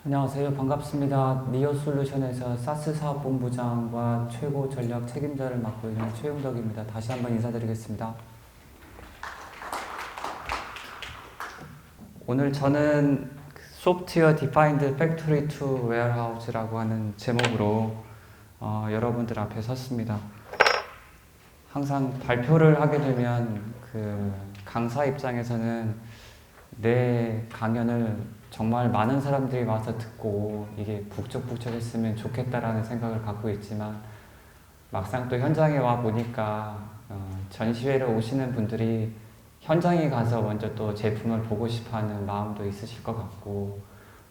안녕하세요. 반갑습니다. 니어솔루션에서 사스 사업본부장과 최고 전략 책임자를 맡고 있는 최용덕입니다. 다시 한번 인사드리겠습니다. 오늘 저는 소프트웨어 디파인드 팩토리 투 웨어하우스라고 하는 제목으로 여러분들 앞에 섰습니다. 항상 발표를 하게 되면 그 강사 입장에서는 내 강연을 정말 많은 사람들이 와서 듣고 이게 북적북적했으면 좋겠다라는 생각을 갖고 있지만 막상 또 현장에 와 보니까 전시회를 오시는 분들이 현장에 가서 먼저 또 제품을 보고 싶어하는 마음도 있으실 것 같고,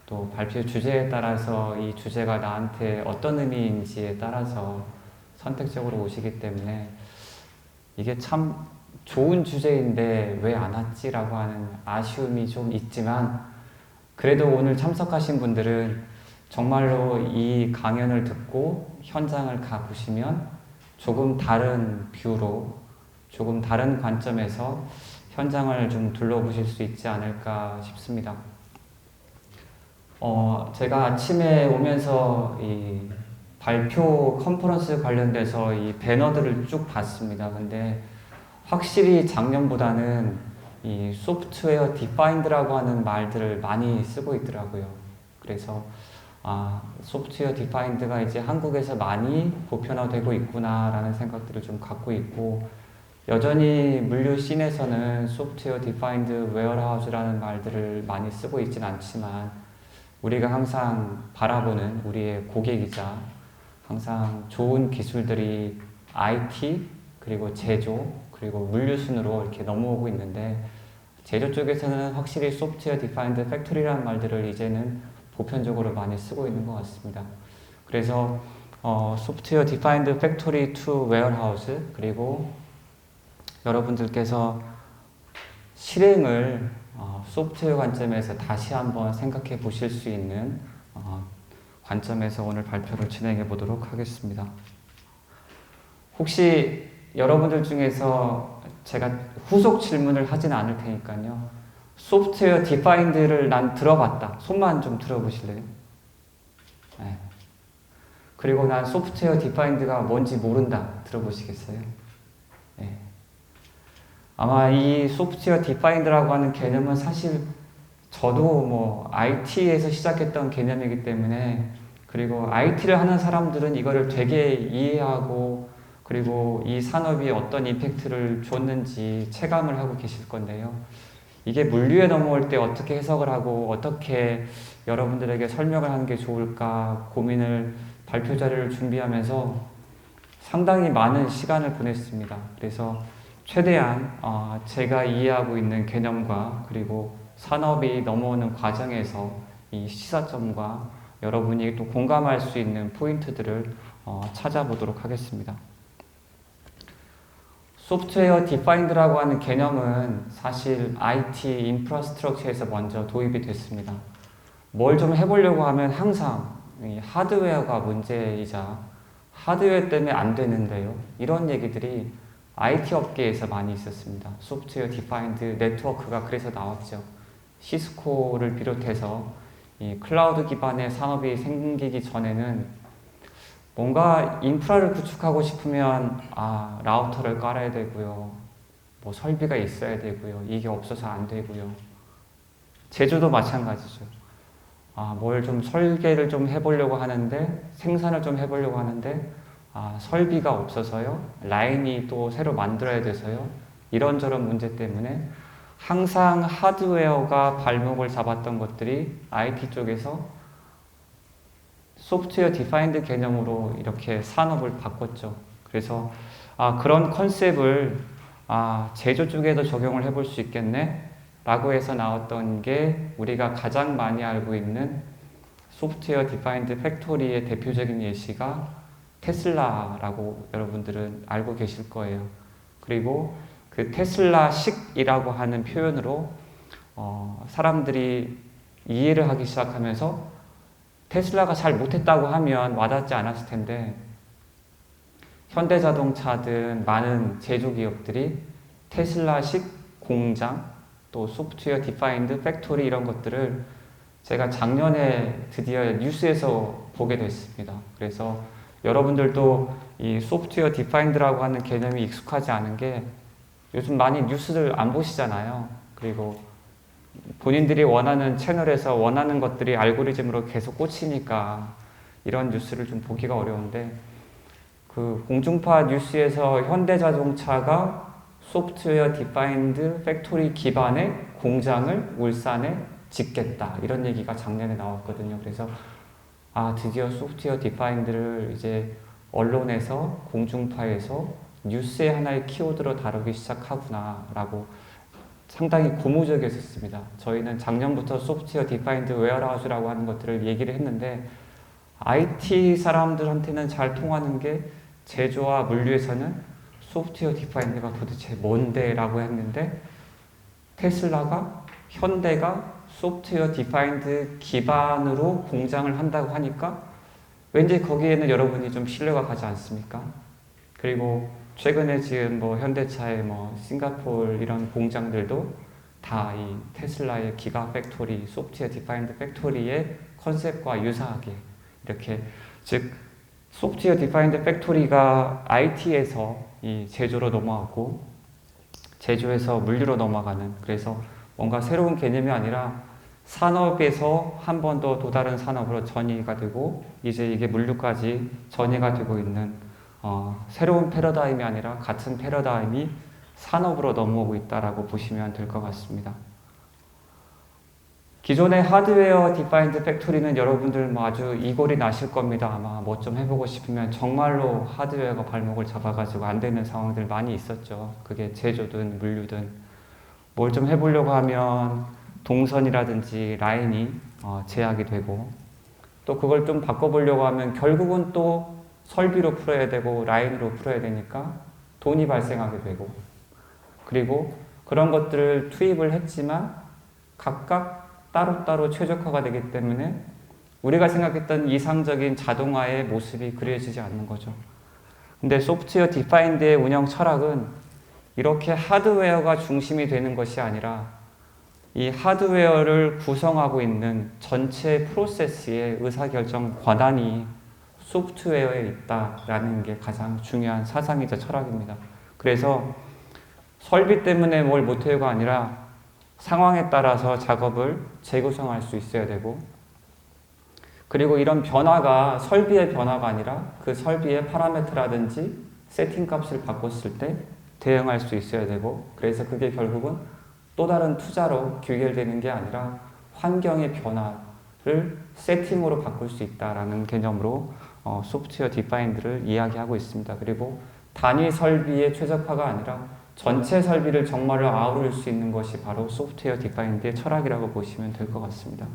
또 발표 주제에 따라서 이 주제가 나한테 어떤 의미인지에 따라서 선택적으로 오시기 때문에 이게 참 좋은 주제인데 왜 안 왔지라고 하는 아쉬움이 좀 있지만, 그래도 오늘 참석하신 분들은 정말로 이 강연을 듣고 현장을 가보시면 조금 다른 뷰로, 조금 다른 관점에서 현장을 좀 둘러보실 수 있지 않을까 싶습니다. 제가 아침에 오면서 이 발표 컨퍼런스 관련돼서 이 배너들을 쭉 봤습니다. 근데 확실히 작년보다는 이 소프트웨어 디파인드라고 하는 말들을 많이 쓰고 있더라고요. 그래서 소프트웨어 디파인드가 이제 한국에서 많이 보편화되고 있구나라는 생각들을 좀 갖고 있고, 여전히 물류 씬에서는 소프트웨어 디파인드 웨어하우스라는 말들을 많이 쓰고 있진 않지만, 우리가 항상 바라보는 우리의 고객이자 항상 좋은 기술들이 IT, 그리고 제조, 그리고 물류순으로 이렇게 넘어오고 있는데, 제조 쪽에서는 확실히 소프트웨어 디파인드 팩토리라는 말들을 이제는 보편적으로 많이 쓰고 있는 것 같습니다. 그래서 소프트웨어 디파인드 팩토리 투 웨어하우스, 그리고 여러분들께서 실행을 소프트웨어 관점에서 다시 한번 생각해 보실 수 있는 관점에서 오늘 발표를 진행해 보도록 하겠습니다. 혹시 여러분들 중에서 제가 후속 질문을 하진 않을 테니까요, 소프트웨어 디파인드를 난 들어봤다, 손만 좀 들어보실래요? 네. 그리고 난 소프트웨어 디파인드가 뭔지 모른다, 들어보시겠어요? 네. 아마 이 소프트웨어 디파인드라고 하는 개념은 사실 저도 뭐 IT에서 시작했던 개념이기 때문에, 그리고 IT를 하는 사람들은 이거를 되게 이해하고, 그리고 이 산업이 어떤 임팩트를 줬는지 체감을 하고 계실 건데요. 이게 물류에 넘어올 때 어떻게 해석을 하고 어떻게 여러분들에게 설명을 하는 게 좋을까 고민을 발표 자료를 준비하면서 상당히 많은 시간을 보냈습니다. 그래서 최대한 제가 이해하고 있는 개념과 그리고 산업이 넘어오는 과정에서 이 시사점과 여러분이 또 공감할 수 있는 포인트들을 찾아보도록 하겠습니다. 소프트웨어 디파인드라고 하는 개념은 사실 IT 인프라스트럭처에서 먼저 도입이 됐습니다. 뭘 좀 해보려고 하면 항상 이 하드웨어가 문제이자 하드웨어 때문에 안 되는데요, 이런 얘기들이 IT 업계에서 많이 있었습니다. 소프트웨어 디파인드 네트워크가 그래서 나왔죠. 시스코를 비롯해서 이 클라우드 기반의 산업이 생기기 전에는 뭔가 인프라를 구축하고 싶으면 라우터를 깔아야 되고요, 뭐 설비가 있어야 되고요, 이게 없어서 안 되고요. 제조도 마찬가지죠. 뭘 좀 설계를 좀 해보려고 하는데, 생산을 좀 해보려고 하는데 설비가 없어서요, 라인이 또 새로 만들어야 돼서요, 이런저런 문제 때문에 항상 하드웨어가 발목을 잡았던 것들이 IT 쪽에서 소프트웨어 디파인드 개념으로 이렇게 산업을 바꿨죠. 그래서 그런 컨셉을 제조 쪽에도 적용을 해볼 수 있겠네 라고 해서 나왔던 게 우리가 가장 많이 알고 있는 소프트웨어 디파인드 팩토리의 대표적인 예시가 테슬라라고 여러분들은 알고 계실 거예요. 그리고 그 테슬라식이라고 하는 표현으로 사람들이 이해를 하기 시작하면서 테슬라가 잘 못했다고 하면 와닿지 않았을 텐데, 현대자동차 등 많은 제조기업들이 테슬라식 공장, 또 소프트웨어 디파인드 팩토리 이런 것들을 제가 작년에 드디어 뉴스에서 보게 됐습니다. 그래서 여러분들도 이 소프트웨어 디파인드라고 하는 개념이 익숙하지 않은 게 요즘 많이 뉴스를 안 보시잖아요. 그리고 본인들이 원하는 채널에서 원하는 것들이 알고리즘으로 계속 꽂히니까 이런 뉴스를 좀 보기가 어려운데, 그 공중파 뉴스에서 현대자동차가 소프트웨어 디파인드 팩토리 기반의 공장을 울산에 짓겠다, 이런 얘기가 작년에 나왔거든요. 그래서 드디어 소프트웨어 디파인드를 이제 언론에서, 공중파에서 뉴스의 하나의 키워드로 다루기 시작하구나 라고 상당히 고무적이었습니다. 저희는 작년부터 소프트웨어 디파인드 웨어하우스라고 하는 것들을 얘기를 했는데, IT 사람들한테는 잘 통하는 게 제조와 물류에서는 소프트웨어 디파인드가 도대체 뭔데? 라고 했는데, 테슬라가, 현대가 소프트웨어 디파인드 기반으로 공장을 한다고 하니까 왠지 거기에는 여러분이 좀 신뢰가 가지 않습니까? 그리고 최근에 지금 현대차의 싱가포르 이런 공장들도 다 이 테슬라의 기가 팩토리, 소프트웨어 디파인드 팩토리의 컨셉과 유사하게 이렇게, 즉 소프트웨어 디파인드 팩토리가 IT에서 이 제조로 넘어가고 제조에서 물류로 넘어가는, 그래서 뭔가 새로운 개념이 아니라 산업에서 한 번 더 또 다른 산업으로 전이가 되고 이제 이게 물류까지 전이가 되고 있는 새로운 패러다임이 아니라 같은 패러다임이 산업으로 넘어오고 있다라고 보시면 될 것 같습니다. 기존의 하드웨어 디파인드 팩토리는 여러분들 아주 이골이 나실 겁니다. 아마 뭐 좀 해보고 싶으면 정말로 하드웨어가 발목을 잡아가지고 안 되는 상황들 많이 있었죠. 그게 제조든 물류든. 뭘 좀 해보려고 하면 동선이라든지 라인이 제약이 되고, 또 그걸 좀 바꿔보려고 하면 결국은 또 설비로 풀어야 되고 라인으로 풀어야 되니까 돈이 발생하게 되고, 그리고 그런 것들을 투입을 했지만 각각 따로따로 최적화가 되기 때문에 우리가 생각했던 이상적인 자동화의 모습이 그려지지 않는 거죠. 근데 소프트웨어 디파인드의 운영 철학은 이렇게 하드웨어가 중심이 되는 것이 아니라 이 하드웨어를 구성하고 있는 전체 프로세스의 의사결정 권한이 소프트웨어에 있다라는 게 가장 중요한 사상이자 철학입니다. 그래서 설비 때문에 뭘 못해요가 아니라 상황에 따라서 작업을 재구성할 수 있어야 되고, 그리고 이런 변화가 설비의 변화가 아니라 그 설비의 파라미터라든지 세팅 값을 바꿨을 때 대응할 수 있어야 되고, 그래서 그게 결국은 또 다른 투자로 귀결되는 게 아니라 환경의 변화를 세팅으로 바꿀 수 있다라는 개념으로 소프트웨어 디파인드를 이야기하고 있습니다. 그리고 단위 설비의 최적화가 아니라 전체 설비를 정말로 아우를 수 있는 것이 바로 소프트웨어 디파인드의 철학이라고 보시면 될 것 같습니다.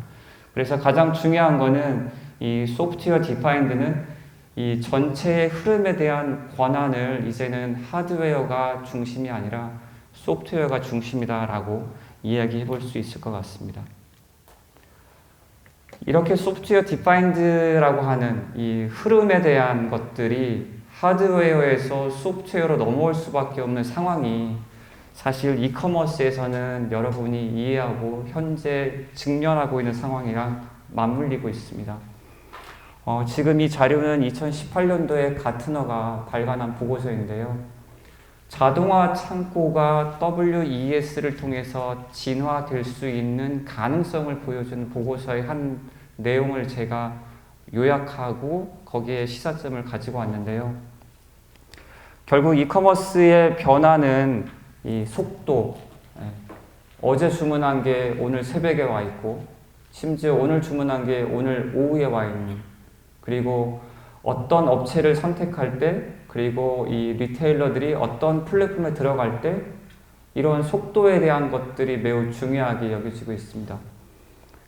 그래서 가장 중요한 거는 이 소프트웨어 디파인드는 이 전체의 흐름에 대한 권한을 이제는 하드웨어가 중심이 아니라 소프트웨어가 중심이다라고 이야기해 볼 수 있을 것 같습니다. 이렇게 소프트웨어 디파인드라고 하는 이 흐름에 대한 것들이 하드웨어에서 소프트웨어로 넘어올 수밖에 없는 상황이 사실 이커머스에서는 여러분이 이해하고 현재 직면하고 있는 상황이랑 맞물리고 있습니다. 지금 이 자료는 2018년도에 가트너가 발간한 보고서인데요. 자동화 창고가 WES를 통해서 진화될 수 있는 가능성을 보여주는 보고서의 한 내용을 제가 요약하고 거기에 시사점을 가지고 왔는데요. 결국 이커머스의 변화는 이 속도, 어제 주문한 게 오늘 새벽에 와 있고, 심지어 오늘 주문한 게 오늘 오후에 와 있는, 그리고 어떤 업체를 선택할 때, 그리고 이 리테일러들이 어떤 플랫폼에 들어갈 때 이런 속도에 대한 것들이 매우 중요하게 여겨지고 있습니다.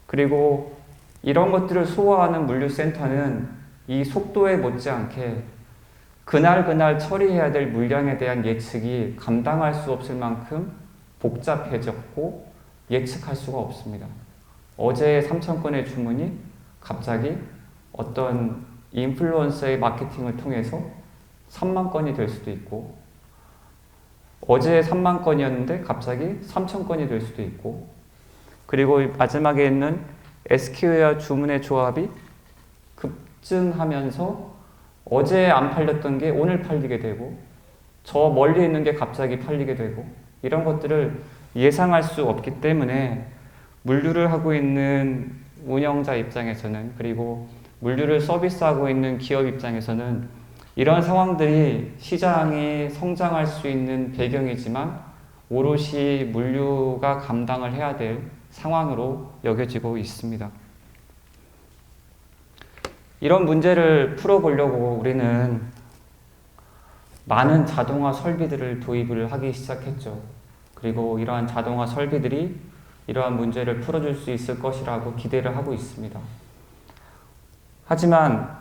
그리고 이런 것들을 소화하는 물류센터는 이 속도에 못지않게 그날 처리해야 될 물량에 대한 예측이 감당할 수 없을 만큼 복잡해졌고 예측할 수가 없습니다. 어제 3,000건의 주문이 갑자기 어떤 인플루언서의 마케팅을 통해서 3만 건이 될 수도 있고, 어제 3만 건이었는데 갑자기 3,000건이 될 수도 있고, 그리고 마지막에 있는 SKU와 주문의 조합이 급증하면서 어제 안 팔렸던 게 오늘 팔리게 되고 저 멀리 있는 게 갑자기 팔리게 되고 이런 것들을 예상할 수 없기 때문에 물류를 하고 있는 운영자 입장에서는 그리고 물류를 서비스하고 있는 기업 입장에서는 이런 상황들이 시장이 성장할 수 있는 배경이지만 오롯이 물류가 감당을 해야 될 상황으로 여겨지고 있습니다. 이런 문제를 풀어보려고 우리는 많은 자동화 설비들을 도입을 하기 시작했죠. 그리고 이러한 자동화 설비들이 이러한 문제를 풀어줄 수 있을 것이라고 기대를 하고 있습니다. 하지만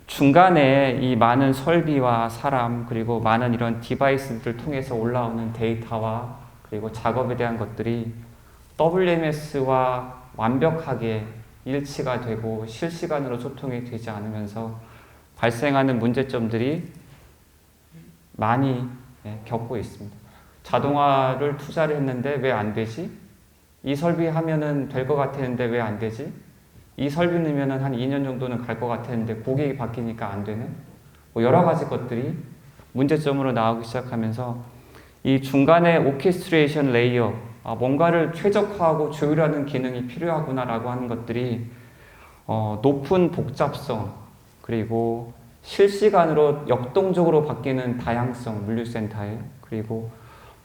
중간에 이 많은 설비와 사람 그리고 많은 이런 디바이스들을 통해서 올라오는 데이터와 그리고 작업에 대한 것들이 WMS와 완벽하게 일치가 되고 실시간으로 소통이 되지 않으면서 발생하는 문제점들이 많이 겪고 있습니다. 자동화를 투자를 했는데 왜 안 되지? 이 설비 하면은 될 것 같았는데 왜 안 되지? 이 설비 넣으면은 한 2년 정도는 갈 것 같았는데 고객이 바뀌니까 안 되는? 뭐 여러 가지 것들이 문제점으로 나오기 시작하면서 이 중간에 오케스트레이션 레이어, 뭔가를 최적화하고 조율하는 기능이 필요하구나라고 하는 것들이 높은 복잡성 그리고 실시간으로 역동적으로 바뀌는 다양성 물류센터에 그리고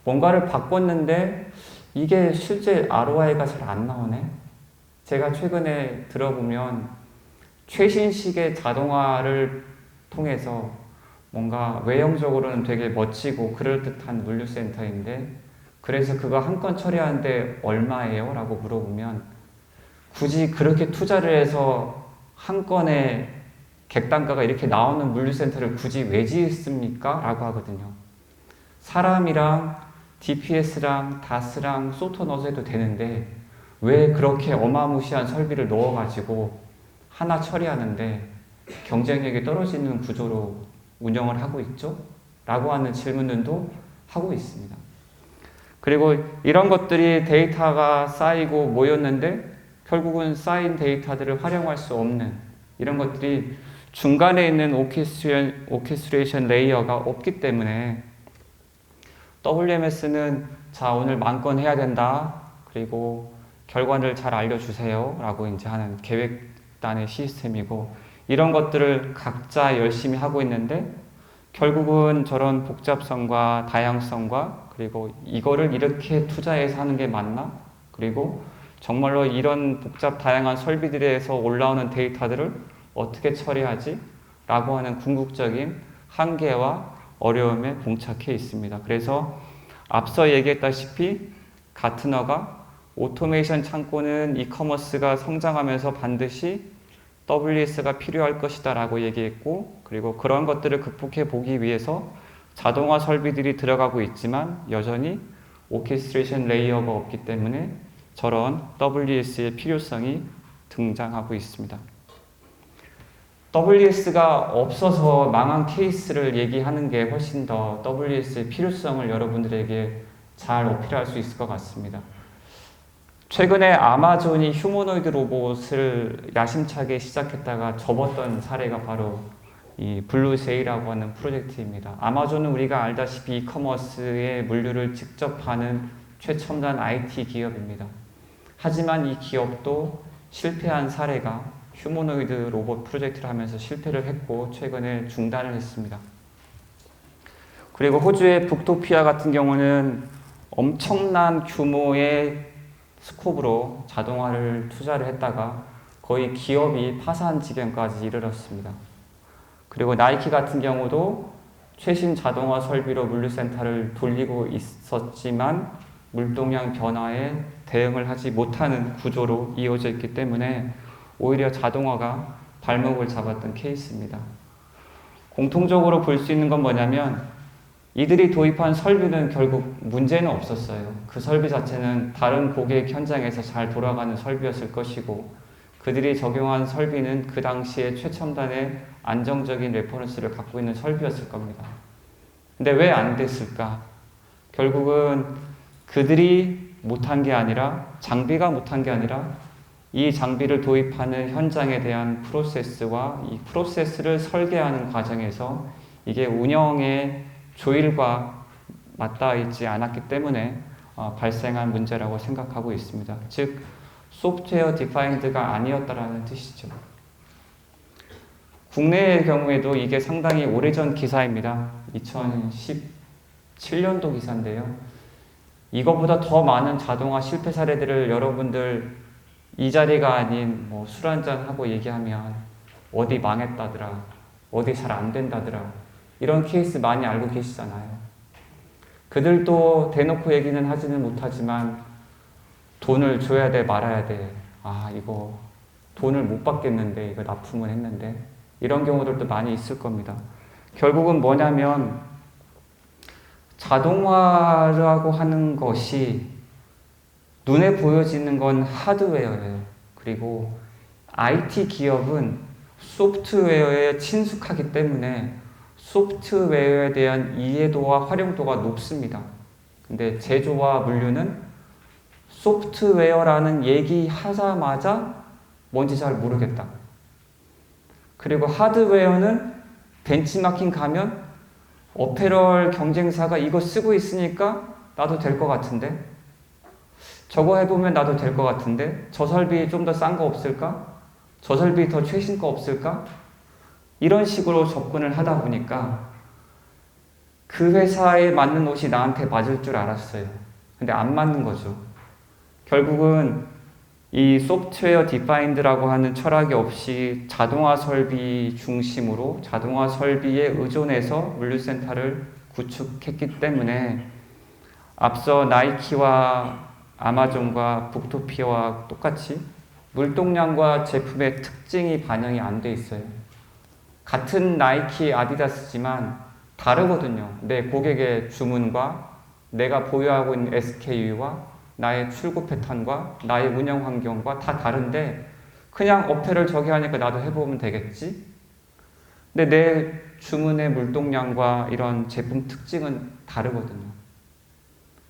뭔가를 바꿨는데 이게 실제 ROI가 잘 안 나오네. 제가 최근에 들어보면 최신식의 자동화를 통해서 뭔가 외형적으로는 되게 멋지고 그럴듯한 물류센터인데 그래서 그거 한 건 처리하는데 얼마예요? 라고 물어보면 굳이 그렇게 투자를 해서 한 건의 객단가가 이렇게 나오는 물류센터를 굳이 왜 지었습니까? 라고 하거든요. 사람이랑 DPS랑 DAS랑 소토 넣어서 해도 되는데 왜 그렇게 어마무시한 설비를 넣어가지고 하나 처리하는데 경쟁력이 떨어지는 구조로 운영을 하고 있죠? 라고 하는 질문들도 하고 있습니다. 그리고 이런 것들이 데이터가 쌓이고 모였는데 결국은 쌓인 데이터들을 활용할 수 없는 이런 것들이 중간에 있는 오케스트레이션 레이어가 없기 때문에 WMS는 자 오늘 만건 해야 된다 그리고 결과를 잘 알려주세요 라고 이제 하는 계획단의 시스템이고 이런 것들을 각자 열심히 하고 있는데 결국은 저런 복잡성과 다양성과 그리고 이거를 이렇게 투자해서 하는 게 맞나? 그리고 정말로 이런 복잡 다양한 설비들에서 올라오는 데이터들을 어떻게 처리하지? 라고 하는 궁극적인 한계와 어려움에 봉착해 있습니다. 그래서 앞서 얘기했다시피 가트너가 오토메이션 창고는 이커머스가 성장하면서 반드시 WS가 필요할 것이다 라고 얘기했고 그리고 그런 것들을 극복해 보기 위해서 자동화 설비들이 들어가고 있지만 여전히 오케스트레이션 레이어가 없기 때문에 저런 WS의 필요성이 등장하고 있습니다. WS가 없어서 망한 케이스를 얘기하는 게 훨씬 더 WS의 필요성을 여러분들에게 잘 어필할 수 있을 것 같습니다. 최근에 아마존이 휴머노이드 로봇을 야심차게 시작했다가 접었던 사례가 바로 이 블루제이라고 하는 프로젝트입니다. 아마존은 우리가 알다시피 이커머스의 물류를 직접 하는 최첨단 IT 기업입니다. 하지만 이 기업도 실패한 사례가 휴머노이드 로봇 프로젝트를 하면서 실패를 했고 최근에 중단을 했습니다. 그리고 호주의 북토피아 같은 경우는 엄청난 규모의 스콥으로 자동화를 투자를 했다가 거의 기업이 파산 지경까지 이르렀습니다. 그리고 나이키 같은 경우도 최신 자동화 설비로 물류센터를 돌리고 있었지만 물동량 변화에 대응을 하지 못하는 구조로 이어져 있기 때문에 오히려 자동화가 발목을 잡았던 케이스입니다. 공통적으로 볼 수 있는 건 뭐냐면 이들이 도입한 설비는 결국 문제는 없었어요. 그 설비 자체는 다른 고객 현장에서 잘 돌아가는 설비였을 것이고 그들이 적용한 설비는 그 당시에 최첨단의 안정적인 레퍼런스를 갖고 있는 설비였을 겁니다. 근데 왜 안 됐을까? 결국은 그들이 못한 게 아니라 장비가 못한 게 아니라 이 장비를 도입하는 현장에 대한 프로세스와 이 프로세스를 설계하는 과정에서 이게 운영의 조율과 맞닿아 있지 않았기 때문에 발생한 문제라고 생각하고 있습니다. 즉, 소프트웨어 디파인드가 아니었다라는 뜻이죠. 국내의 경우에도 이게 상당히 오래전 기사입니다. 2017년도 기사인데요. 이거보다 더 많은 자동화 실패 사례들을 여러분들 이 자리가 아닌 뭐 술 한잔 하고 얘기하면 어디 망했다더라, 어디 잘 안 된다더라, 이런 케이스 많이 알고 계시잖아요. 그들도 대놓고 얘기는 하지는 못하지만 돈을 줘야 돼, 말아야 돼. 아, 이거 돈을 못 받겠는데, 이거 납품을 했는데. 이런 경우들도 많이 있을 겁니다. 결국은 뭐냐면 자동화라고 하는 것이 눈에 보여지는 건 하드웨어예요. 그리고 IT 기업은 소프트웨어에 친숙하기 때문에 소프트웨어에 대한 이해도와 활용도가 높습니다. 근데 제조와 물류는 소프트웨어라는 얘기하자마자 뭔지 잘 모르겠다. 그리고 하드웨어는 벤치마킹 가면 어페럴 경쟁사가 이거 쓰고 있으니까 나도 될 것 같은데, 저거 해보면 나도 될 것 같은데, 저 설비 좀 더 싼 거 없을까? 저 설비 더 최신 거 없을까? 이런 식으로 접근을 하다 보니까 그 회사에 맞는 옷이 나한테 맞을 줄 알았어요. 근데 안 맞는 거죠. 결국은 이 소프트웨어 디파인드라고 하는 철학이 없이 자동화 설비 중심으로 자동화 설비에 의존해서 물류센터를 구축했기 때문에 앞서 나이키와 아마존과 북토피아와 똑같이 물동량과 제품의 특징이 반영이 안 돼 있어요. 같은 나이키, 아디다스지만 다르거든요. 내 고객의 주문과 내가 보유하고 있는 SKU와 나의 출고 패턴과 나의 운영 환경과 다 다른데 그냥 어패를 저기 하니까 나도 해보면 되겠지? 근데 내 주문의 물동량과 이런 제품 특징은 다르거든요.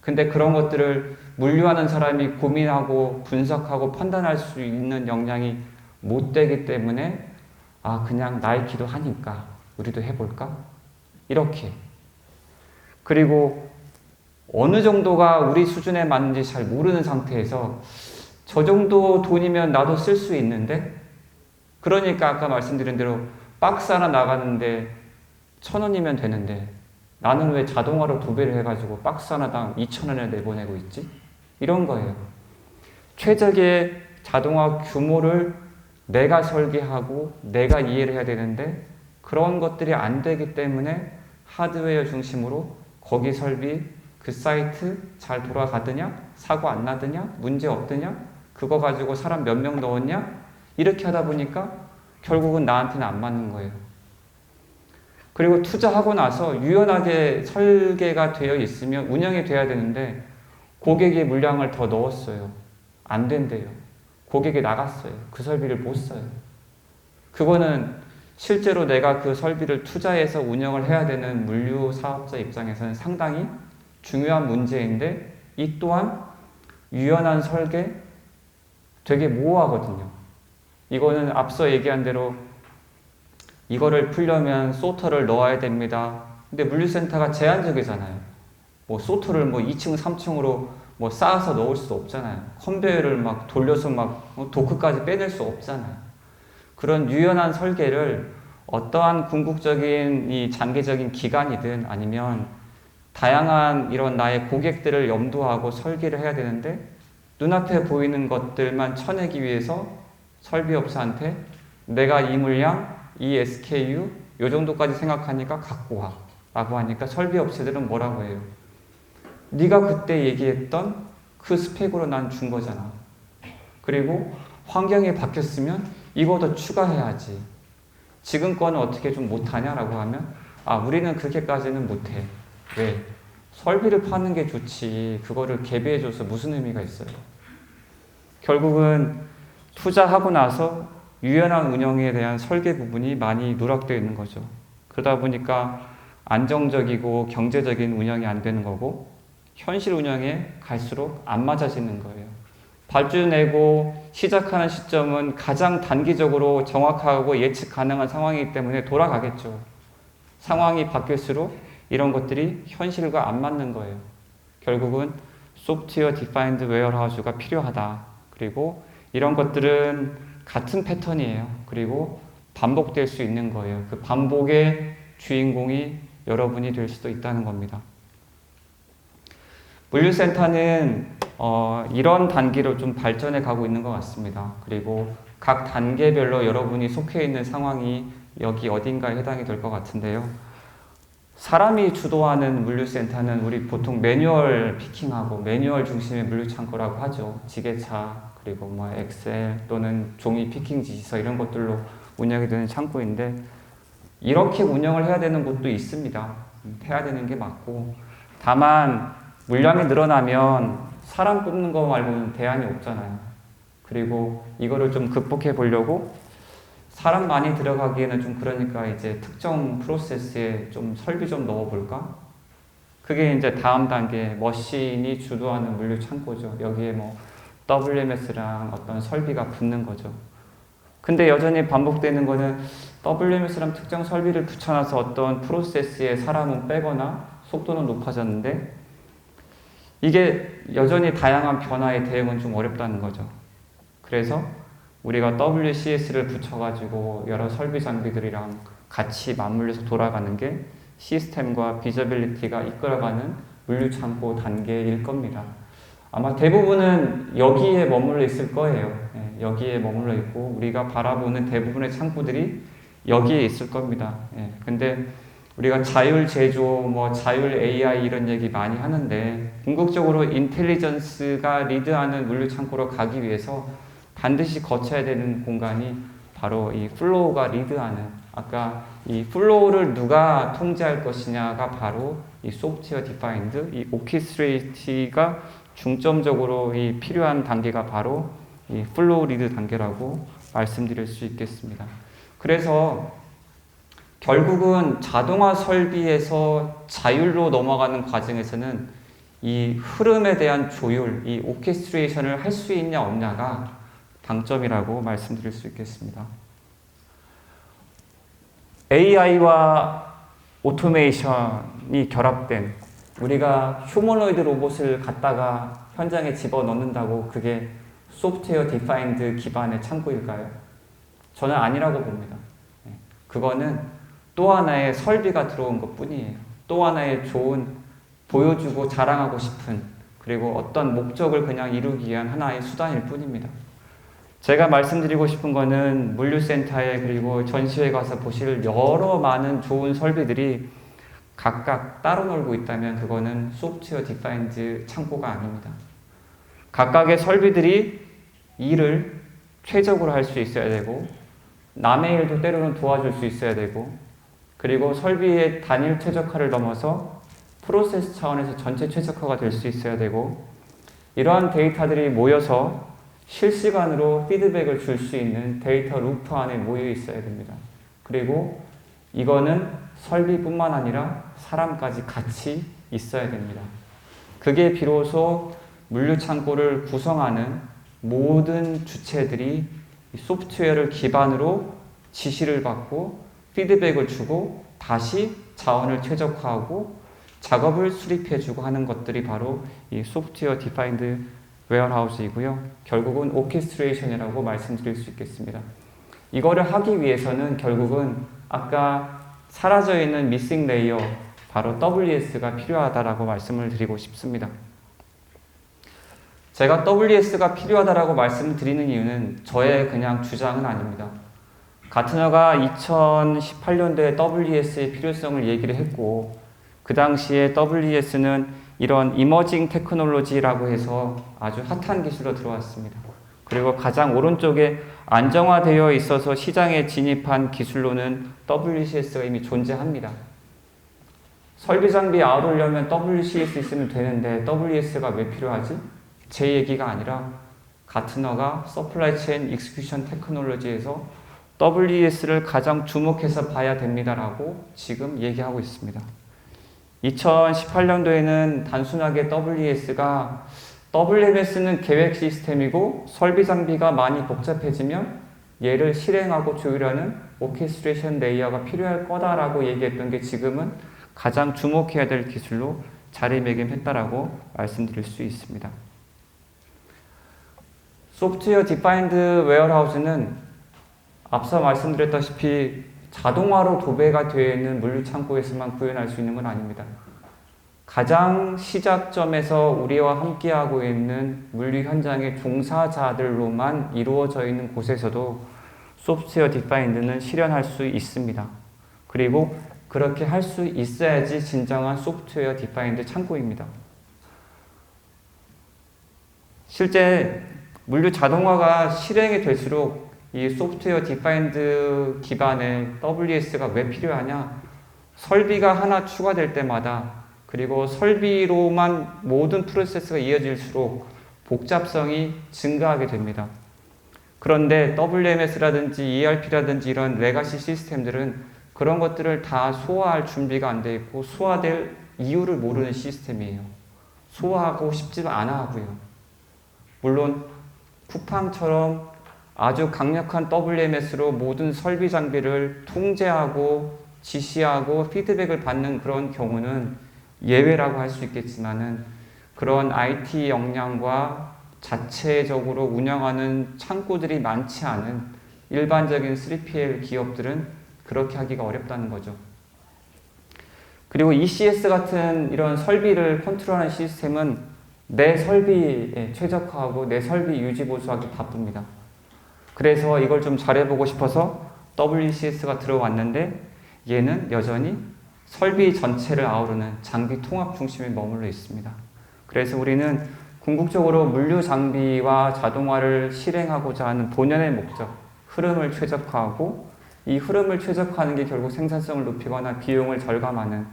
근데 그런 것들을 물류하는 사람이 고민하고 분석하고 판단할 수 있는 역량이 못 되기 때문에 그냥 나이키도 하니까 우리도 해볼까? 이렇게. 그리고 어느 정도가 우리 수준에 맞는지 잘 모르는 상태에서 저 정도 돈이면 나도 쓸 수 있는데, 그러니까 아까 말씀드린 대로 박스 하나 나가는데 1,000원이면 되는데 나는 왜 자동화로 2배를 해가지고 박스 하나당 2,000원을 내보내고 있지? 이런 거예요. 최적의 자동화 규모를 내가 설계하고 내가 이해를 해야 되는데 그런 것들이 안 되기 때문에 하드웨어 중심으로 거기 설비, 그 사이트 잘 돌아가더냐? 사고 안 나더냐? 문제 없더냐? 그거 가지고 사람 몇 명 넣었냐? 이렇게 하다 보니까 결국은 나한테는 안 맞는 거예요. 그리고 투자하고 나서 유연하게 설계가 되어 있으면 운영이 돼야 되는데 고객이 물량을 더 넣었어요. 안 된대요. 고객이 나갔어요. 그 설비를 못 써요. 그거는 실제로 내가 그 설비를 투자해서 운영을 해야 되는 물류 사업자 입장에서는 상당히 중요한 문제인데 이 또한 유연한 설계 되게 모호하거든요. 이거는 앞서 얘기한 대로 이거를 풀려면 소터를 넣어야 됩니다. 근데 물류센터가 제한적이잖아요. 뭐 소터를 뭐 2층, 3층으로 뭐 쌓아서 넣을 수 없잖아요. 컨베이어를 막 돌려서 막 도크까지 빼낼 수 없잖아요. 그런 유연한 설계를 어떠한 궁극적인 이 장기적인 기간이든 아니면 다양한 이런 나의 고객들을 염두하고 설계를 해야 되는데 눈앞에 보이는 것들만 쳐내기 위해서 설비업체한테 내가 이 물량, 이 SKU 요 정도까지 생각하니까 갖고 와 라고 하니까 설비업체들은 뭐라고 해요? 네가 그때 얘기했던 그 스펙으로 난 준 거잖아. 그리고 환경이 바뀌었으면 이거 더 추가해야지. 지금 거는 어떻게 좀 못하냐라고 하면 우리는 그렇게까지는 못해. 왜? 설비를 파는 게 좋지. 그거를 개비해줘서 무슨 의미가 있어요? 결국은 투자하고 나서 유연한 운영에 대한 설계 부분이 많이 누락되어 있는 거죠. 그러다 보니까 안정적이고 경제적인 운영이 안 되는 거고 현실 운영에 갈수록 안 맞아지는 거예요. 발주 내고 시작하는 시점은 가장 단기적으로 정확하고 예측 가능한 상황이기 때문에 돌아가겠죠. 상황이 바뀔수록 이런 것들이 현실과 안 맞는 거예요. 결국은 소프트웨어 디파인드 웨어하우스가 필요하다. 그리고 이런 것들은 같은 패턴이에요. 그리고 반복될 수 있는 거예요. 그 반복의 주인공이 여러분이 될 수도 있다는 겁니다. 물류센터는 이런 단계로 좀 발전해 가고 있는 것 같습니다. 그리고 각 단계별로 여러분이 속해 있는 상황이 여기 어딘가에 해당이 될 것 같은데요. 사람이 주도하는 물류센터는 우리 보통 매뉴얼 피킹하고 매뉴얼 중심의 물류창고라고 하죠. 지게차, 그리고 뭐 엑셀 또는 종이 피킹 지시서 이런 것들로 운영이 되는 창고인데 이렇게 운영을 해야 되는 곳도 있습니다. 해야 되는 게 맞고 다만 물량이 늘어나면 사람 뽑는 거 말고는 대안이 없잖아요. 그리고 이거를 좀 극복해 보려고 사람 많이 들어가기에는 좀 그러니까 이제 특정 프로세스에 좀 설비 좀 넣어볼까? 그게 이제 다음 단계 머신이 주도하는 물류 창고죠. 여기에 뭐 WMS랑 어떤 설비가 붙는 거죠. 근데 여전히 반복되는 거는 WMS랑 특정 설비를 붙여놔서 어떤 프로세스에 사람은 빼거나 속도는 높아졌는데 이게 여전히 다양한 변화에 대응은 좀 어렵다는 거죠. 그래서 우리가 WCS를 붙여가지고 여러 설비 장비들이랑 같이 맞물려서 돌아가는 게 시스템과 비저빌리티가 이끌어가는 물류창고 단계일 겁니다. 아마 대부분은 여기에 머물러 있을 거예요. 여기에 머물러 있고 우리가 바라보는 대부분의 창고들이 여기에 있을 겁니다. 근데 우리가 자율 제조, 뭐 자율 AI 이런 얘기 많이 하는데 궁극적으로 인텔리전스가 리드하는 물류 창고로 가기 위해서 반드시 거쳐야 되는 공간이 바로 이 플로우가 리드하는 아까 이 플로우를 누가 통제할 것이냐가 바로 이 소프트웨어 디파인드, 이 오케스트레이티가 중점적으로 이 필요한 단계가 바로 이 플로우 리드 단계라고 말씀드릴 수 있겠습니다. 그래서 결국은 자동화 설비에서 자율로 넘어가는 과정에서는 이 흐름에 대한 조율, 이 오케스트레이션을 할 수 있냐 없냐가 방점이라고 말씀드릴 수 있겠습니다. AI와 오토메이션이 결합된 우리가 휴머노이드 로봇을 갖다가 현장에 집어넣는다고 그게 소프트웨어 디파인드 기반의 창고일까요? 저는 아니라고 봅니다. 그거는 또 하나의 설비가 들어온 것 뿐이에요. 또 하나의 좋은 보여주고 자랑하고 싶은 그리고 어떤 목적을 그냥 이루기 위한 하나의 수단일 뿐입니다. 제가 말씀드리고 싶은 거는 물류센터에 그리고 전시회 가서 보실 여러 많은 좋은 설비들이 각각 따로 놀고 있다면 그거는 소프트웨어 디파인드 창고가 아닙니다. 각각의 설비들이 일을 최적으로 할 수 있어야 되고 남의 일도 때로는 도와줄 수 있어야 되고 그리고 설비의 단일 최적화를 넘어서 프로세스 차원에서 전체 최적화가 될 수 있어야 되고 이러한 데이터들이 모여서 실시간으로 피드백을 줄 수 있는 데이터 루프 안에 모여 있어야 됩니다. 그리고 이거는 설비뿐만 아니라 사람까지 같이 있어야 됩니다. 그게 비로소 물류창고를 구성하는 모든 주체들이 소프트웨어를 기반으로 지시를 받고 피드백을 주고 다시 자원을 최적화하고 작업을 수립해주고 하는 것들이 바로 이 소프트웨어 디파인드 웨어하우스이고요. 결국은 오케스트레이션이라고 말씀드릴 수 있겠습니다. 이거를 하기 위해서는 결국은 아까 사라져 있는 미싱 레이어 바로 WS가 필요하다라고 말씀을 드리고 싶습니다. 제가 WS가 필요하다라고 말씀드리는 이유는 저의 그냥 주장은 아닙니다. 가트너가 2018년도에 WS의 필요성을 얘기를 했고 그 당시에 WS는 이런 이머징 테크놀로지라고 해서 아주 핫한 기술로 들어왔습니다. 그리고 가장 오른쪽에 안정화되어 있어서 시장에 진입한 기술로는 WCS가 이미 존재합니다. 설비 장비 아우르려면 WCS 있으면 되는데 WS가 왜 필요하지? 제 얘기가 아니라 가트너가 서플라이 체인 익스큐션 테크놀로지에서 WS를 가장 주목해서 봐야 됩니다라고 지금 얘기하고 있습니다. 2018년도에는 단순하게 WS가 WMS는 계획 시스템이고 설비 장비가 많이 복잡해지면 얘를 실행하고 조율하는 오케스트레이션 레이어가 필요할 거다라고 얘기했던 게 지금은 가장 주목해야 될 기술로 자리매김했다라고 말씀드릴 수 있습니다. 소프트웨어 디파인드 웨어하우스는 앞서 말씀드렸다시피 자동화로 도배가 되어 있는 물류 창고에서만 구현할 수 있는 건 아닙니다. 가장 시작점에서 우리와 함께하고 있는 물류 현장의 종사자들로만 이루어져 있는 곳에서도 소프트웨어 디파인드는 실현할 수 있습니다. 그리고 그렇게 할 수 있어야지 진정한 소프트웨어 디파인드 창고입니다. 실제 물류 자동화가 실행이 될수록 이 소프트웨어 디파인드 기반의 WS가 왜 필요하냐? 설비가 하나 추가될 때마다 그리고 설비로만 모든 프로세스가 이어질수록 복잡성이 증가하게 됩니다. 그런데 WMS라든지 ERP라든지 이런 레가시 시스템들은 그런 것들을 다 소화할 준비가 안 돼 있고 소화될 이유를 모르는 시스템이에요. 소화하고 싶지도 않아 하고요. 물론 쿠팡처럼 아주 강력한 WMS로 모든 설비 장비를 통제하고 지시하고 피드백을 받는 그런 경우는 예외라고 할 수 있겠지만은 그런 IT 역량과 자체적으로 운영하는 창고들이 많지 않은 일반적인 3PL 기업들은 그렇게 하기가 어렵다는 거죠. 그리고 ECS 같은 이런 설비를 컨트롤하는 시스템은 내 설비에 최적화하고 내 설비 유지 보수하기 바쁩니다. 그래서 이걸 좀 잘해보고 싶어서 WCS가 들어왔는데 얘는 여전히 설비 전체를 아우르는 장비 통합 중심에 머물러 있습니다. 그래서 우리는 궁극적으로 물류 장비와 자동화를 실행하고자 하는 본연의 목적, 흐름을 최적화하고 이 흐름을 최적화하는 게 결국 생산성을 높이거나 비용을 절감하는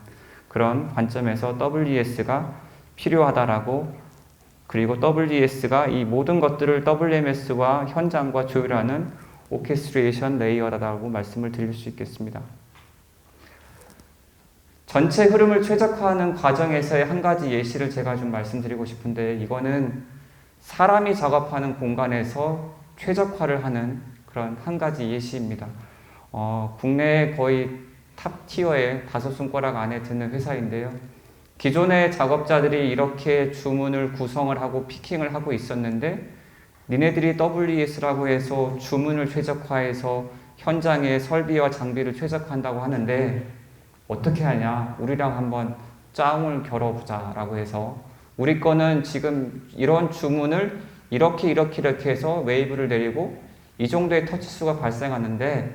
그런 관점에서 WES가 필요하다라고 그리고 WES가 이 모든 것들을 WMS와 현장과 조율하는 오케스트레이션 레이어라고 말씀을 드릴 수 있겠습니다. 전체 흐름을 최적화하는 과정에서의 한 가지 예시를 제가 좀 말씀드리고 싶은데 이거는 사람이 작업하는 공간에서 최적화를 하는 그런 한 가지 예시입니다. 국내에 거의 탑 티어의 5손가락 안에 드는 회사인데요. 기존의 작업자들이 이렇게 주문을 구성을 하고 피킹을 하고 있었는데 니네들이 WES라고 해서 주문을 최적화해서 현장의 설비와 장비를 최적화한다고 하는데 어떻게 하냐? 우리랑 한번 짱을 겨뤄보자 라고 해서 우리 거는 지금 이런 주문을 이렇게 해서 웨이브를 내리고 이 정도의 터치수가 발생하는데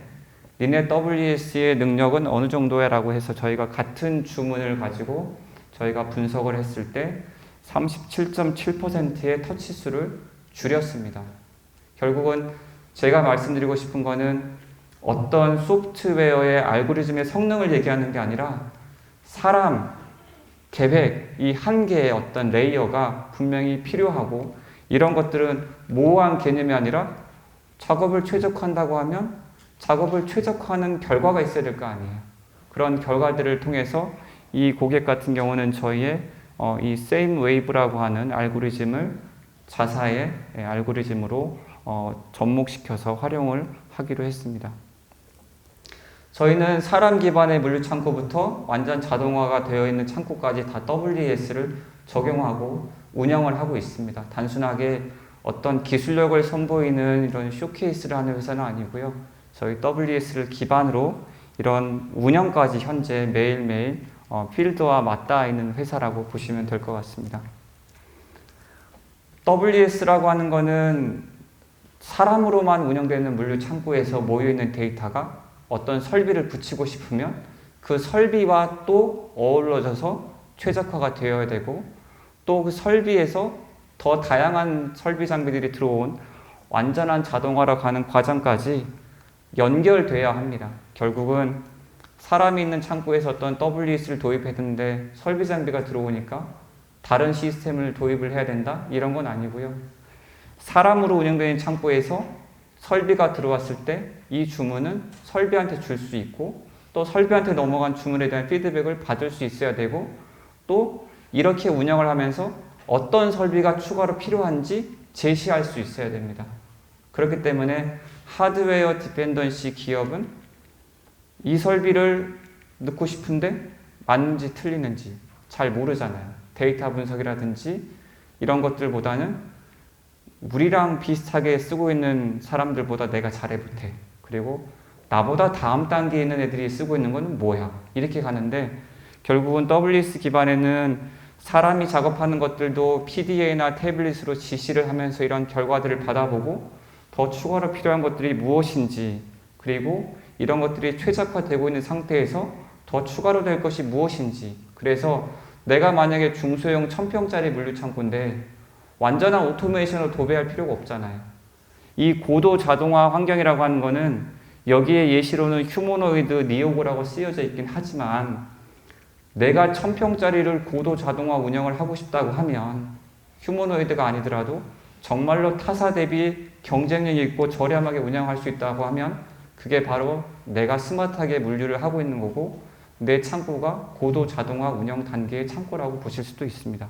니네 WES의 능력은 어느 정도야 라고 해서 저희가 같은 주문을 가지고 저희가 분석을 했을 때 37.7%의 터치수를 줄였습니다. 결국은 제가 말씀드리고 싶은 거는 어떤 소프트웨어의 알고리즘의 성능을 얘기하는 게 아니라 사람, 계획, 이 한 개의 어떤 레이어가 분명히 필요하고 이런 것들은 모호한 개념이 아니라 작업을 최적화한다고 하면 작업을 최적화하는 결과가 있어야 될 거 아니에요. 그런 결과들을 통해서 이 고객 같은 경우는 저희의 이 same wave라고 하는 알고리즘을 자사의 알고리즘으로 접목시켜서 활용을 하기로 했습니다. 저희는 사람 기반의 물류 창고부터 완전 자동화가 되어 있는 창고까지 다 WES를 적용하고 운영을 하고 있습니다. 단순하게 어떤 기술력을 선보이는 이런 쇼케이스를 하는 회사는 아니고요. 저희 WES를 기반으로 이런 운영까지 현재 매일매일 필드와 맞닿아 있는 회사라고 보시면 될 것 같습니다. WES라고 하는 거는 사람으로만 운영되는 물류 창고에서 모여있는 데이터가 어떤 설비를 붙이고 싶으면 그 설비와 또 어우러져서 최적화가 되어야 되고 또 그 설비에서 더 다양한 설비 장비들이 들어온 완전한 자동화로 가는 과정까지 연결돼야 합니다. 결국은 사람이 있는 창고에서 어떤 WES를 도입했는데 설비 장비가 들어오니까 다른 시스템을 도입을 해야 된다? 이런 건 아니고요. 사람으로 운영되는 창고에서 설비가 들어왔을 때 이 주문은 설비한테 줄 수 있고 또 설비한테 넘어간 주문에 대한 피드백을 받을 수 있어야 되고 또 이렇게 운영을 하면서 어떤 설비가 추가로 필요한지 제시할 수 있어야 됩니다. 그렇기 때문에 하드웨어 디펜던시 기업은 이 설비를 넣고 싶은데 맞는지 틀리는지 잘 모르잖아요. 데이터 분석이라든지 이런 것들보다는 우리랑 비슷하게 쓰고 있는 사람들보다 내가 잘해 못해. 그리고 나보다 다음 단계에 있는 애들이 쓰고 있는 거는 뭐야? 이렇게 가는데 결국은 WS 기반에는 사람이 작업하는 것들도 PDA나 태블릿으로 지시를 하면서 이런 결과들을 받아보고 더 추가로 필요한 것들이 무엇인지 그리고 이런 것들이 최적화되고 있는 상태에서 더 추가로 될 것이 무엇인지 그래서 내가 만약에 중소형 1000평짜리 물류창고인데 완전한 오토메이션으로 도배할 필요가 없잖아요. 이 고도 자동화 환경이라고 하는 거는 여기에 예시로는 휴머노이드 니오고라고 쓰여져 있긴 하지만 내가 1000평짜리를 고도 자동화 운영을 하고 싶다고 하면 휴머노이드가 아니더라도 정말로 타사 대비 경쟁력이 있고 저렴하게 운영할 수 있다고 하면 그게 바로 내가 스마트하게 물류를 하고 있는 거고 내 창고가 고도 자동화 운영 단계의 창고라고 보실 수도 있습니다.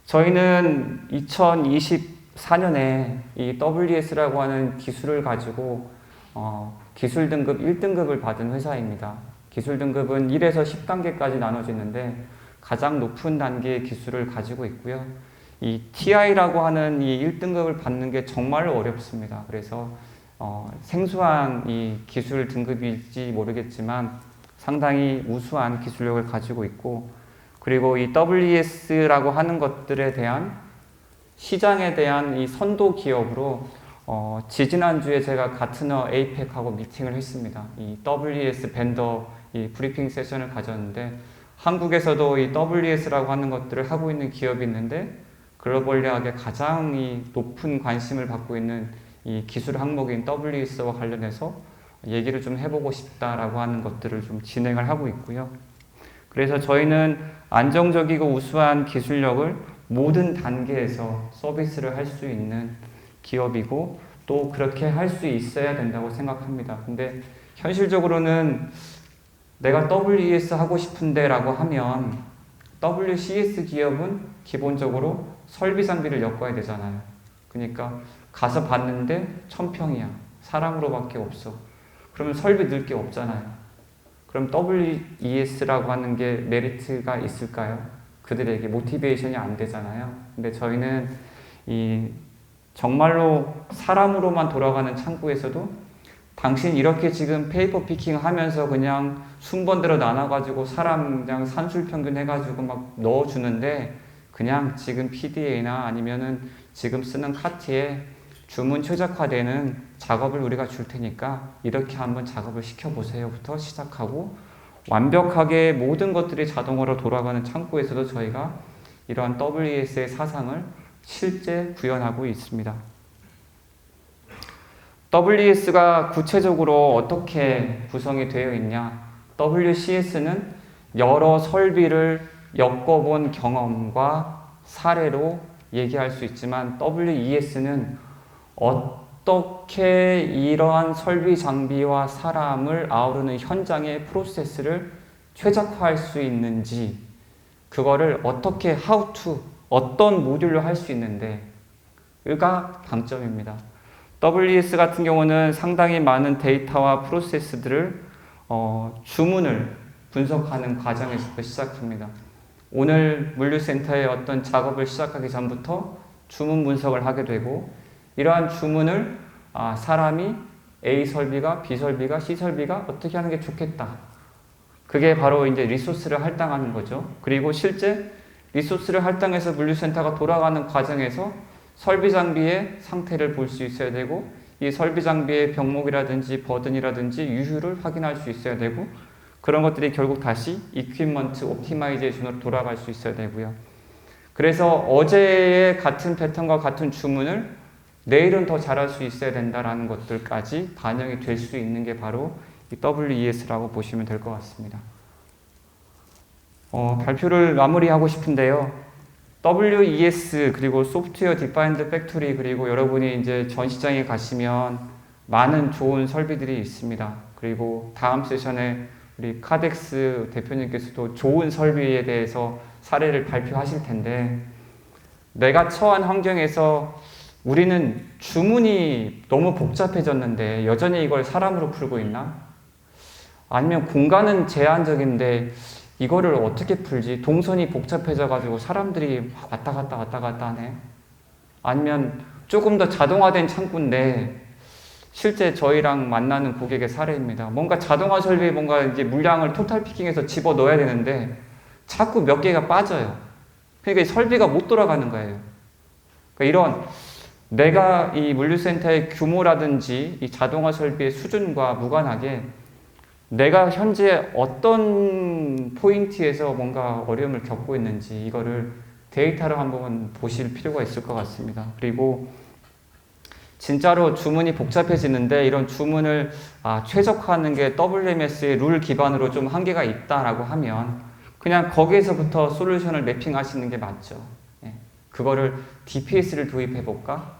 저희는 2024년에 이 WS라고 하는 기술을 가지고 기술 등급 1등급을 받은 회사입니다. 기술 등급은 1에서 10단계까지 나눠지는데 가장 높은 단계의 기술을 가지고 있고요. 이 TI라고 하는 이 1등급을 받는 게 정말로 어렵습니다. 그래서 생소한 이 기술 등급일지 모르겠지만 상당히 우수한 기술력을 가지고 있고 그리고 이 WES라고 하는 것들에 대한 시장에 대한 이 선도 기업으로 지지난주에 제가 가트너 에이펙하고 미팅을 했습니다. 이 WES 벤더 이 브리핑 세션을 가졌는데 한국에서도 이 WES라고 하는 것들을 하고 있는 기업이 있는데 글로벌리하게 가장 이 높은 관심을 받고 있는 이 기술 항목인 WES와 관련해서 얘기를 좀 해보고 싶다라고 하는 것들을 좀 진행을 하고 있고요. 그래서 저희는 안정적이고 우수한 기술력을 모든 단계에서 서비스를 할 수 있는 기업이고 또 그렇게 할 수 있어야 된다고 생각합니다. 근데 현실적으로는 내가 WES 하고 싶은데 라고 하면 WCS 기업은 기본적으로 설비 장비를 엮어야 되잖아요. 그러니까 가서 봤는데 1000평이야. 사람으로밖에 없어. 그러면 설비 넣을 게 없잖아요. 그럼 WES라고 하는 게 메리트가 있을까요? 그들에게 모티베이션이 안 되잖아요. 근데 저희는 이 정말로 사람으로만 돌아가는 창고에서도 당신 이렇게 지금 페이퍼 피킹 하면서 그냥 순번대로 나눠가지고 사람 그냥 산술 평균 해가지고 막 넣어주는데 그냥 지금 PDA나 아니면은 지금 쓰는 카트에 주문 최적화되는 작업을 우리가 줄 테니까 이렇게 한번 작업을 시켜보세요부터 시작하고 완벽하게 모든 것들이 자동으로 돌아가는 창고에서도 저희가 이러한 WES의 사상을 실제 구현하고 있습니다. WES가 구체적으로 어떻게 구성이 되어 있냐? WCS는 여러 설비를 엮어본 경험과 사례로 얘기할 수 있지만 WES는 어떻게 이러한 설비 장비와 사람을 아우르는 현장의 프로세스를 최적화할 수 있는지 그거를 어떻게 how to 어떤 모듈로 할 수 있는데가 방점입니다. WES 같은 경우는 상당히 많은 데이터와 프로세스들을 주문을 분석하는 과정에서 시작합니다. 오늘 물류센터의 어떤 작업을 시작하기 전부터 주문 분석을 하게 되고 이러한 주문을 사람이 A 설비가 B 설비가 C 설비가 어떻게 하는 게 좋겠다. 그게 바로 이제 리소스를 할당하는 거죠. 그리고 실제 리소스를 할당해서 물류센터가 돌아가는 과정에서 설비 장비의 상태를 볼 수 있어야 되고 이 설비 장비의 병목이라든지 버든이라든지 유효를 확인할 수 있어야 되고 그런 것들이 결국 다시 이퀴먼트 옵티마이제이션으로 돌아갈 수 있어야 되고요. 그래서 어제의 같은 패턴과 같은 주문을 내일은 더 잘할 수 있어야 된다라는 것들까지 반영이 될 수 있는 게 바로 이 WES라고 보시면 될 것 같습니다. 발표를 마무리하고 싶은데요. WES 그리고 소프트웨어 디파인드 팩토리 그리고 여러분이 이제 전 시장에 가시면 많은 좋은 설비들이 있습니다. 그리고 다음 세션에 우리 카덱스 대표님께서도 좋은 설비에 대해서 사례를 발표하실 텐데, 내가 처한 환경에서 우리는 주문이 너무 복잡해졌는데 여전히 이걸 사람으로 풀고 있나? 아니면 공간은 제한적인데 이거를 어떻게 풀지? 동선이 복잡해져가지고 사람들이 왔다 갔다 하네? 아니면 조금 더 자동화된 창구인데 실제 저희랑 만나는 고객의 사례입니다. 뭔가 자동화 설비에 뭔가 이제 물량을 토탈 피킹해서 집어 넣어야 되는데 자꾸 몇 개가 빠져요. 그러니까 설비가 못 돌아가는 거예요. 그러니까 이런 내가 이 물류센터의 규모라든지 이 자동화 설비의 수준과 무관하게 내가 현재 어떤 포인트에서 뭔가 어려움을 겪고 있는지 이거를 데이터로 한번 보실 필요가 있을 것 같습니다. 그리고 진짜로 주문이 복잡해지는데 이런 주문을 최적화하는 게 WMS의 룰 기반으로 좀 한계가 있다라고 하면 그냥 거기에서부터 솔루션을 매핑하시는 게 맞죠. 예. 그거를 DPS를 도입해볼까?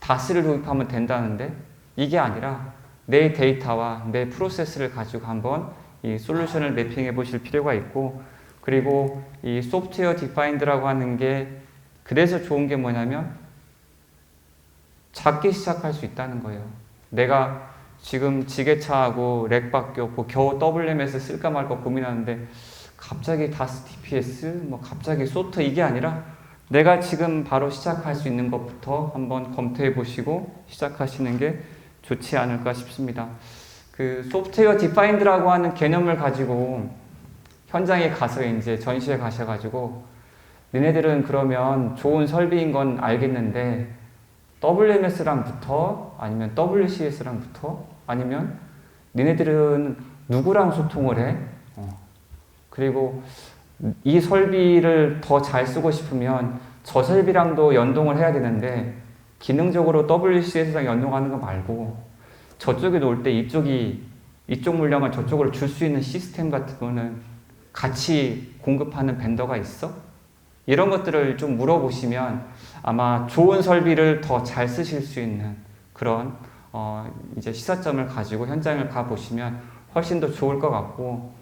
DAS를 도입하면 된다는데 이게 아니라 내 데이터와 내 프로세스를 가지고 한번 이 솔루션을 매핑해 보실 필요가 있고, 그리고 이 소프트웨어 디파인드라고 하는 게 그래서 좋은 게 뭐냐면 작게 시작할 수 있다는 거예요. 내가 지금 지게차하고 렉밖에 없고 겨우 WMS 쓸까 말까 고민하는데 갑자기 DAS DPS, 갑자기 소트 이게 아니라 내가 지금 바로 시작할 수 있는 것부터 한번 검토해 보시고 시작하시는 게 좋지 않을까 싶습니다. 그 소프트웨어 디파인드라고 하는 개념을 가지고 현장에 가서 이제 전시회 가셔가지고 니네들은 그러면 좋은 설비인 건 알겠는데 WMS랑 붙어? 아니면 WCS랑 붙어? 아니면 니네들은 누구랑 소통을 해? 그리고 이 설비를 더 잘 쓰고 싶으면 저 설비랑도 연동을 해야 되는데 기능적으로 WCS랑 연동하는 거 말고 저쪽에 놓을 때 이쪽 물량을 저쪽으로 줄 수 있는 시스템 같은 거는 같이 공급하는 벤더가 있어? 이런 것들을 좀 물어보시면 아마 좋은 설비를 더 잘 쓰실 수 있는 그런 이제 시사점을 가지고 현장을 가보시면 훨씬 더 좋을 것 같고,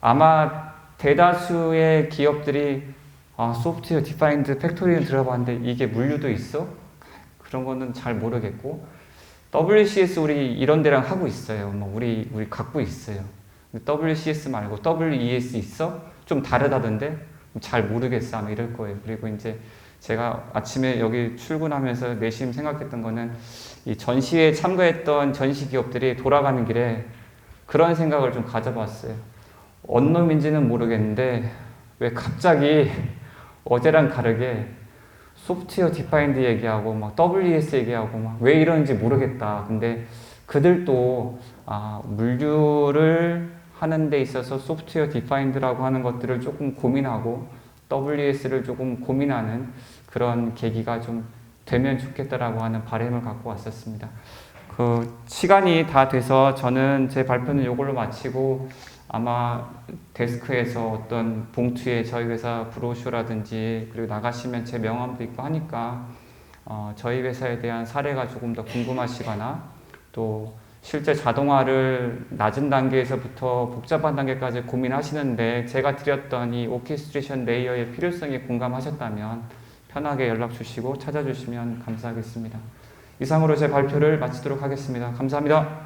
아마 대다수의 기업들이 소프트웨어 디파인드 팩토리는 들어봤는데 이게 물류도 있어? 그런 거는 잘 모르겠고, WCS 우리 이런 데랑 하고 있어요. 우리 갖고 있어요. WCS 말고 WES 있어? 좀 다르다던데? 잘 모르겠어. 아마 이럴 거예요. 그리고 이제 제가 아침에 여기 출근하면서 내심 생각했던 거는 이 전시회에 참가했던 전시 기업들이 돌아가는 길에 그런 생각을 좀 가져봤어요. 어느 놈인지는 모르겠는데 왜 갑자기 어제랑 다르게 소프트웨어 디파인드 얘기하고 WES 얘기하고 왜 이러는지 모르겠다. 근데 그들도 물류를 하는 데 있어서 소프트웨어 디파인드라고 하는 것들을 조금 고민하고 WES를 조금 고민하는 그런 계기가 좀 되면 좋겠다라고 하는 바람을 갖고 왔었습니다. 그 시간이 다 돼서 저는 제 발표는 이걸로 마치고 아마 데스크에서 어떤 봉투에 저희 회사 브로셔라든지 그리고 나가시면 제 명함도 있고 하니까 저희 회사에 대한 사례가 조금 더 궁금하시거나 또 실제 자동화를 낮은 단계에서부터 복잡한 단계까지 고민하시는데 제가 드렸던 이 오케스트레이션 레이어의 필요성에 공감하셨다면 편하게 연락 주시고 찾아주시면 감사하겠습니다. 이상으로 제 발표를 마치도록 하겠습니다. 감사합니다.